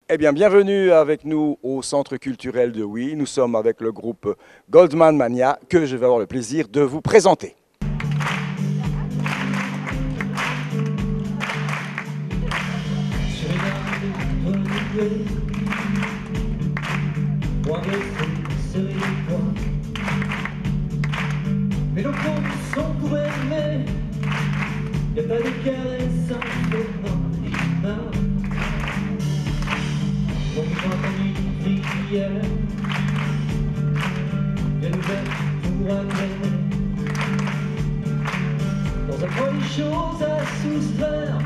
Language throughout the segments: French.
Eh bien, bienvenue avec nous au Centre culturel de Oui. Nous sommes avec le groupe Goldman Mania que je vais avoir le plaisir de vous présenter. Mais le fond sont pour aimer, y'a pas de caresse simplement humain. On vivra comme une prière, bien ouverte pour agréer. Dans un froid, des choses à soustraire,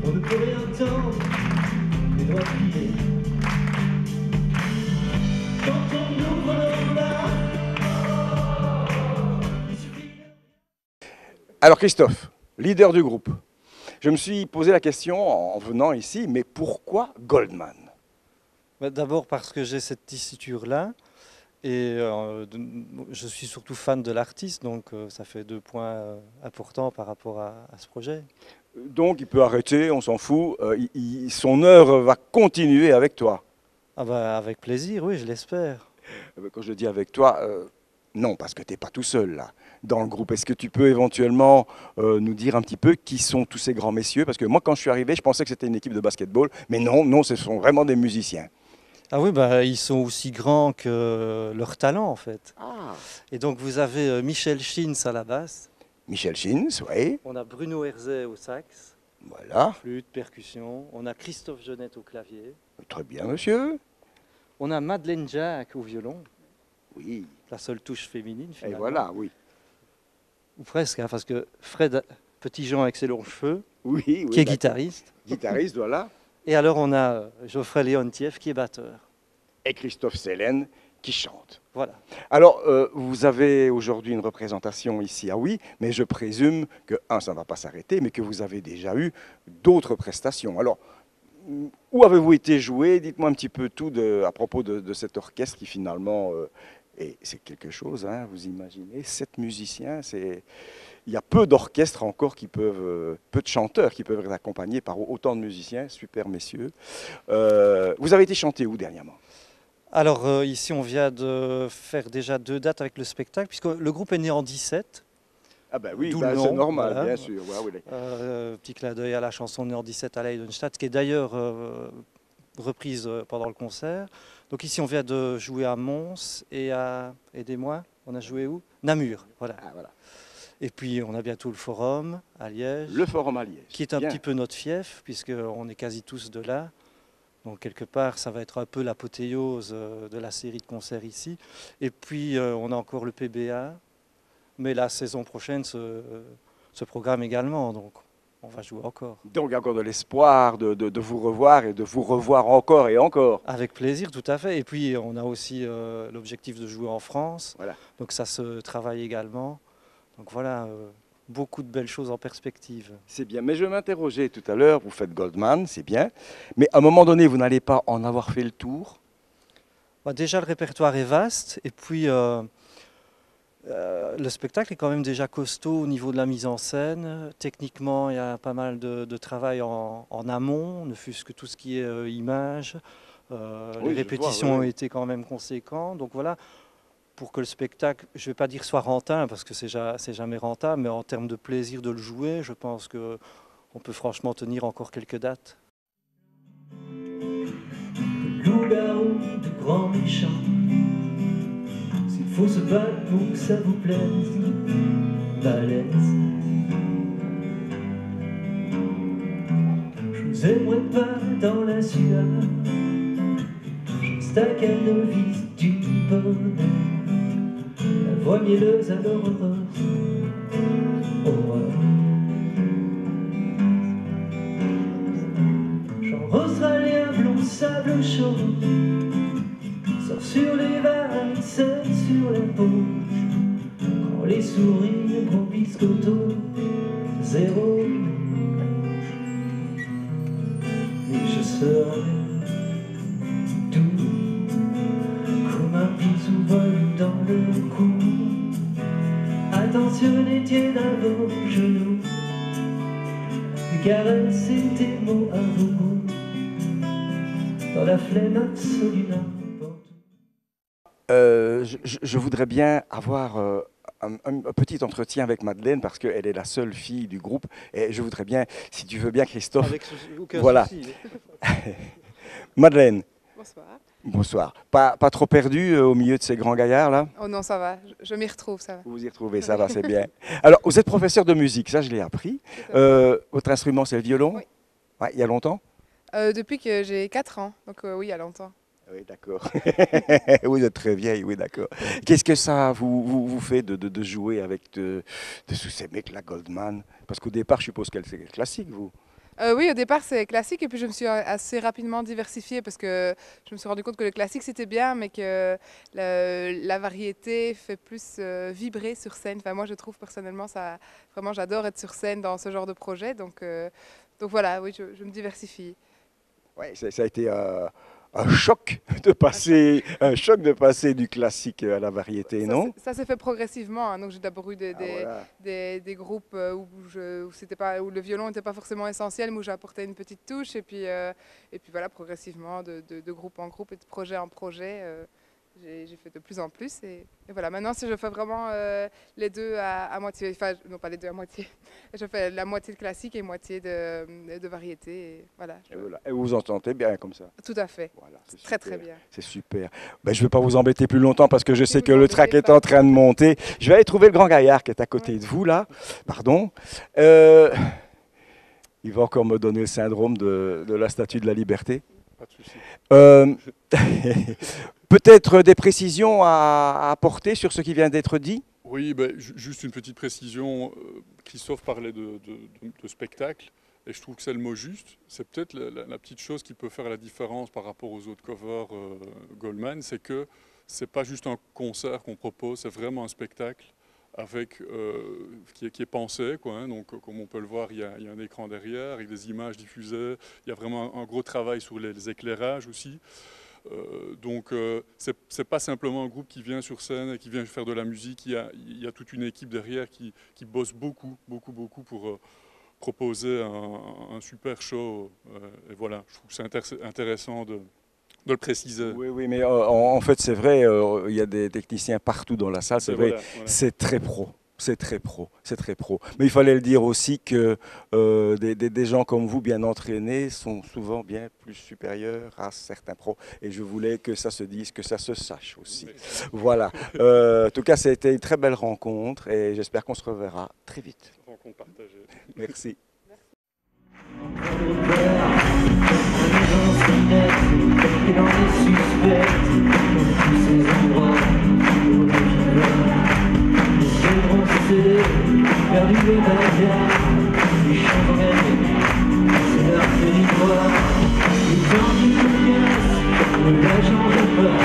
on ne peut rien tendre, les doigts pliés. Quand on ouvre le bar, Alors Christophe, leader du groupe, je me suis posé la question en venant ici, mais pourquoi Goldman? D'abord parce que j'ai cette tessiture-là et je suis surtout fan de l'artiste, donc ça fait 2 points importants par rapport à ce projet. Donc il peut arrêter, on s'en fout, son œuvre va continuer avec toi. Ah bah, avec plaisir, oui, je l'espère. Quand je dis avec toi, non, parce que tu n'es pas tout seul là, dans le groupe. Est-ce que tu peux éventuellement nous dire un petit peu qui sont tous ces grands messieurs? Parce que moi, quand je suis arrivé, je pensais que c'était une équipe de basketball, mais non, non, ce sont vraiment des musiciens. Ah oui, bah, ils sont aussi grands que leur talent en fait. Ah. Et donc vous avez Michel Schins à la basse, Michel Schins, oui, on a Bruno Herzey au sax, voilà. flûte, percussion, on a Christophe Jeunette au clavier, Très bien, monsieur. on a Madeleine Jacques au violon, Oui, la seule touche féminine et finalement. voilà, oui. Ou presque, hein, parce que Fred Petitjean avec ses longs cheveux, Oui, oui. qui est d'accord. guitariste. Guitariste, voilà. Et alors on a Geoffrey Léontieff qui est batteur. Et Christophe Sellen qui chante. Voilà. Alors, vous avez aujourd'hui une représentation ici à Oui, mais je présume que, ça ne va pas s'arrêter, mais que vous avez déjà eu d'autres prestations. Alors, où avez-vous été joué? Dites-moi un petit peu tout à propos de cet orchestre qui finalement, et c'est quelque chose, hein, vous imaginez, 7 musiciens, il y a peu d'orchestres encore qui peuvent, peu de chanteurs qui peuvent être accompagnés par autant de musiciens, super messieurs. Vous avez été chanté où dernièrement? Alors ici on vient de faire déjà 2 dates avec le spectacle, puisque le groupe est né en 17. Ah ben oui, D'où le c'est nom, normal, voilà. bien sûr. Ouais, oui. Petit clin d'œil à la chanson Né en 17 à Leidenstadt, qui est d'ailleurs reprise pendant le concert. Donc ici on vient de jouer à Mons et à, aidez-moi, on a joué où? Namur, voilà. Ah, voilà. Et puis on a bientôt le Forum à Liège, Le Forum à Liège. qui est un Bien. petit peu notre fief, puisqu'on est quasi tous de là. Donc quelque part, ça va être un peu l'apothéose de la série de concerts ici. Et puis on a encore le PBA, mais la saison prochaine se programme également, donc on va jouer encore. Donc, il y a encore de l'espoir de vous revoir et de vous revoir encore et encore. Avec plaisir, tout à fait. Et puis on a aussi l'objectif de jouer en France, Voilà. donc ça se travaille également. Donc voilà, beaucoup de belles choses en perspective. C'est bien. Mais je m'interrogeais tout à l'heure, vous faites Goldman, c'est bien. Mais à un moment donné, vous n'allez pas en avoir fait le tour? Bah, déjà, le répertoire est vaste, et puis le spectacle est quand même déjà costaud au niveau de la mise en scène. Techniquement, il y a pas mal de travail en amont, ne fût-ce que tout ce qui est image. Oui, Les je répétitions vois, oui, ont oui. été quand même conséquentes. Donc voilà, pour que le spectacle, je ne vais pas dire soit rentable, parce que c'est jamais rentable, mais en termes de plaisir de le jouer, je pense qu'on peut franchement tenir encore quelques dates. loup-garou de grand méchant. S'il faut se battre pour que ça vous plaise, balèze. Je vous aimerais pas dans la suave, je stack à novice du bonheur, la voix mielleuse alors heureuse, horreur. Genre australien blond sable chaud, sort sur les vagues, seul sur la peau, quand les sourires gros biscotto, zéro. Et je serai doux comme un bisou vol dans le cou, attentionné tiède à vos genoux, caresser tes mots à vos goûts. dans la flemme absolue n'importe où. Je voudrais bien avoir un petit entretien avec Madeleine parce qu'elle est la seule fille du groupe. Et je voudrais bien, si tu veux bien, Christophe. Avec aucun Voilà. souci. Bonsoir. Madeleine, bonsoir. Pas trop perdu au milieu de ces grands gaillards là? Oh non, ça va, je m'y retrouve, ça va. Vous vous y retrouvez, ça va, c'est bien. Alors, vous êtes professeur de musique, ça je l'ai appris. Votre instrument c'est le violon? Oui. Ouais, il y a longtemps? Depuis que j'ai 4 ans, donc oui, il y a longtemps. Oui, d'accord. Oui, vous êtes très vieille, oui, d'accord. Qu'est-ce que ça vous fait de jouer avec de tous ces mecs, la Goldman? Parce qu'au départ, je suppose qu'elle c'est classique, vous. Oui, au départ c'est classique et puis je me suis assez rapidement diversifiée parce que je me suis rendu compte que le classique c'était bien mais que la variété fait plus vibrer sur scène. Enfin, moi je trouve personnellement ça, vraiment j'adore être sur scène dans ce genre de projet donc voilà, oui, je me diversifie. Oui, ça a été un choc de passer du classique à la variété, non? Ça s'est fait progressivement, hein. Donc j'ai d'abord eu Voilà. des groupes où le violon n'était pas forcément essentiel, mais où j'apportais une petite touche, et puis voilà, progressivement, de groupe en groupe et de projet en projet, j'ai fait de plus en plus. Et voilà, maintenant si je fais vraiment les deux à moitié, enfin non pas les deux à moitié, je fais la moitié de classique et moitié de variété. Et voilà, Et vous vous entendez bien comme ça? tout à fait, Voilà, c'est très super. très bien. C'est super. Ben, je ne vais pas vous embêter plus longtemps parce que je sais vous que le embêtez track est pas. en train de monter. Je vais aller trouver le grand gaillard qui est à côté Ouais. de vous, là. Pardon. Il va encore me donner le syndrome de la Statue de la Liberté. Pas de souci. Euh, Peut-être des précisions à apporter sur ce qui vient d'être dit? Oui, ben, juste une petite précision. Christophe parlait de spectacle, et je trouve que c'est le mot juste. C'est peut-être la petite chose qui peut faire la différence par rapport aux autres covers Goldman, c'est que c'est pas juste un concert qu'on propose, c'est vraiment un spectacle avec qui est pensé, quoi, hein. Donc, comme on peut le voir, il y a un écran derrière avec des images diffusées. Il y a vraiment un gros travail sur les éclairages aussi. Donc c'est pas simplement un groupe qui vient sur scène et qui vient faire de la musique. Il y a toute une équipe derrière qui bosse beaucoup pour proposer un super show. Et voilà, je trouve que c'est intéressant de le préciser. Oui, mais en fait, c'est vrai, il y a des techniciens partout dans la salle, c'est vrai, Voilà. c'est très pro. C'est très pro, c'est très pro. Mais il fallait le dire aussi que des gens comme vous, bien entraînés, sont souvent bien plus supérieurs à certains pros. Et je voulais que ça se dise, que ça se sache aussi. Voilà. En tout cas, c'était une très belle rencontre et j'espère qu'on se reverra très vite. Rencontre partagée. Merci. Et dans les suspects, dans tous ces endroits où les gens veulent, les yeux brossés, perdus de bagarre, les champs gagnés, c'est leur territoire. Les temps qui connaissent, ne la changent pas,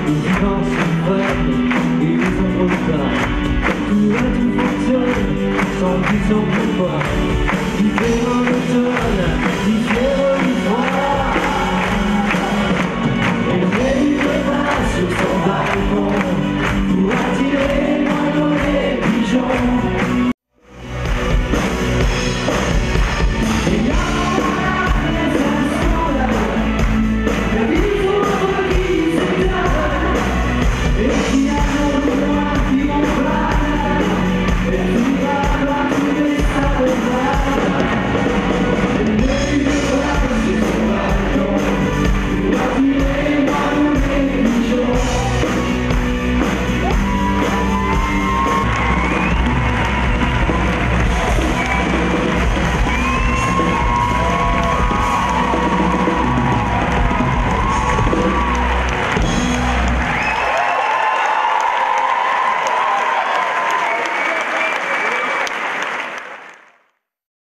les vivants se freinent et les ombres partent. Tout fonctionne, sans plus en plus fort, différent d'automne, différent du froid. Sur son balcon pour attirer les pigeons.